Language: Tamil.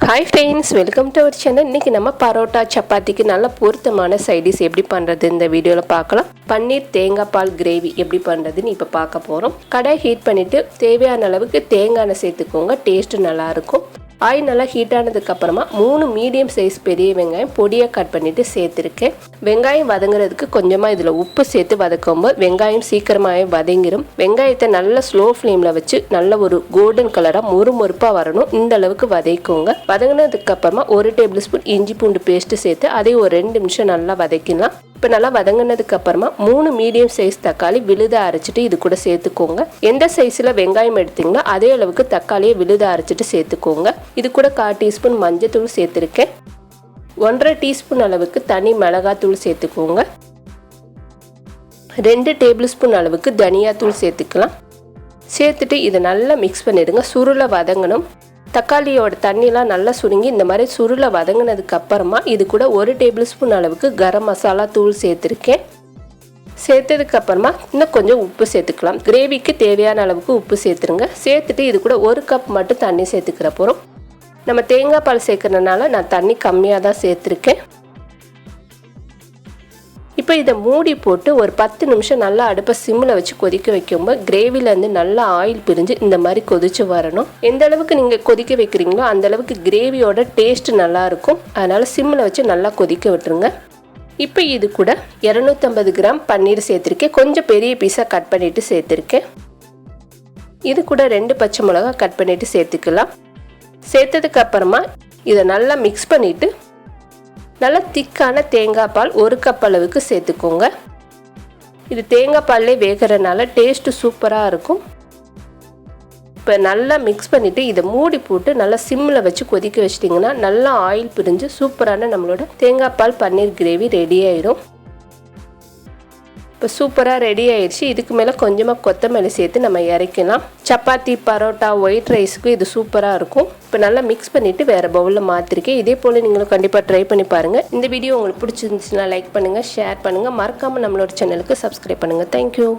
Hi friends, welcome to our channel. இன்னைக்கு நம்ம பரோட்டா சப்பாத்திக்கு நல்ல பொருத்தமான சைட் டிஷ் எப்படி பண்றது இந்த வீடியோல பார்க்கலாம். பன்னீர் தேங்காய் பால் கிரேவி எப்படி பண்றதுன்னு இப்ப பார்க்க போறோம். கடாய் ஹீட் பண்ணிட்டு தேவையான அளவுக்கு தேங்காய் எண்ணெய் சேர்த்துக்கோங்க. டேஸ்ட் நல்லா இருக்கும். ஆயில் நல்லா ஹீட் ஆனதுக்கு அப்புறமா 3 மீடியம் சைஸ் பெரிய வெங்காயம் பொடியா கட் பண்ணிட்டு சேர்த்திருக்கேன். வெங்காயம் வதங்குறதுக்கு கொஞ்சமா இதுல உப்பு சேர்த்து வதக்கும்போது வெங்காயம் சீக்கிரமாவே வதங்கிரும். வெங்காயத்தை நல்ல ஸ்லோ ஃப்ளேம்ல வச்சு நல்ல ஒரு கோல்டன் கலரா மொறுமொறுப்பா வரணும். இந்த அளவுக்கு வதக்கிக்கோங்க. வதங்கினதுக்கு அப்புறமா 1 டேபிள் ஸ்பூன் இஞ்சி பூண்டு பேஸ்ட் சேர்த்து அதை ஒரு 2 நிமிஷம் நல்லா வதக்கிடலாம். இப்போ நல்லா வதங்கினதுக்கு அப்புறமா 3 மீடியம் சைஸ் தக்காளி விழுத அரைச்சிட்டு இது கூட சேர்த்துக்கோங்க. எந்த சைஸ்ல வெங்காயம் எடுத்தீங்களோ அதே அளவுக்கு தக்காளியை விழுத அரைச்சிட்டு சேர்த்துக்கோங்க. இது கூட 1/4 டீஸ்பூன் மஞ்சத்தூள் சேர்த்துருக்கேன். 1/2 டீஸ்பூன் அளவுக்கு தனி மிளகாத்தூள் சேர்த்துக்கோங்க. 2 டேபிள் ஸ்பூன் அளவுக்கு தனியாத்தூள் சேர்த்துக்கலாம். சேர்த்துட்டு இதை நல்லா மிக்ஸ் பண்ணிடுங்க. சுருளை வதங்கணும். தக்காளியோட தண்ணியெலாம் நல்லா சுருங்கி இந்த மாதிரி சுருளை வதங்கினதுக்கு அப்புறமா இது கூட 1 டேபிள் ஸ்பூன் அளவுக்கு கரம் மசாலா தூள் சேர்த்துருக்கேன். சேர்த்ததுக்கு அப்புறமா இன்னும் கொஞ்சம் உப்பு சேர்த்துக்கலாம். கிரேவிக்கு தேவையான அளவுக்கு உப்பு சேர்த்துருங்க. சேர்த்துட்டு இது கூட 1 கப் மட்டும் தண்ணி சேர்த்துக்கிற போகிறோம். நம்ம தேங்காய் பால் சேர்க்கறதுனால நான் தண்ணி கம்மியாக தான் சேர்த்துருக்கேன். இப்போ இதை மூடி போட்டு ஒரு 10 நிமிஷம் நல்லா அடுப்பை சிம்மில் வச்சு கொதிக்க வைக்கும்போது கிரேவிலேருந்து நல்லா ஆயில் பிரிஞ்சு இந்த மாதிரி கொதிச்சு வரணும். எந்த அளவுக்கு நீங்கள் கொதிக்க வைக்கிறீங்களோ அந்த அளவுக்கு கிரேவியோட டேஸ்ட் நல்லா இருக்கும். அதனால் சிம்மில் வச்சு நல்லா கொதிக்க விட்டுருங்க. இப்போ இது கூட 250 கிராம் பன்னீர் சேர்த்துருக்கேன். கொஞ்சம் பெரிய பீஸாக கட் பண்ணிவிட்டு சேர்த்துருக்கேன். இது கூட 2 பச்சை மிளகா கட் பண்ணிவிட்டு சேர்த்துக்கலாம். சேர்த்ததுக்கு அப்புறமா இதை நல்லா மிக்ஸ் பண்ணிவிட்டு நல்லா திக்கான தேங்காய் பால் 1 கப் அளவுக்கு சேர்த்துக்கோங்க. இது தேங்காய் பால்லே வேகிறனால டேஸ்ட்டு சூப்பராக இருக்கும். இப்போ நல்லா மிக்ஸ் பண்ணிவிட்டு இதை மூடி போட்டு நல்லா சிம்மில் வச்சு கொதிக்க வச்சிட்டிங்கன்னா நல்லா ஆயில் பிரிஞ்சு சூப்பரான நம்மளோட தேங்காய் பால் பன்னீர் கிரேவி ரெடி ஆயிடும். இப்போ சூப்பராக ரெடி ஆயிடுச்சு. இதுக்கு மேலே கொஞ்சமாக கொத்தமல்லி சேர்த்து நம்ம இறக்கலாம். சப்பாத்தி, பரோட்டா, ஒயிட் ரைஸுக்கு இது சூப்பராக இருக்கும். இப்போ நல்லா மிக்ஸ் பண்ணிவிட்டு வேறு பவுலில் மாற்றிருக்கேன். இதே போல் நீங்களும் கண்டிப்பாக ட்ரை பண்ணி பாருங்கள். இந்த வீடியோ உங்களுக்கு பிடிச்சிருந்துச்சுன்னா லைக் பண்ணுங்கள், ஷேர் பண்ணுங்கள். மறக்காமல் நம்மளோட சேனலுக்கு சப்ஸ்கிரைப் பண்ணுங்கள். தேங்க்யூ.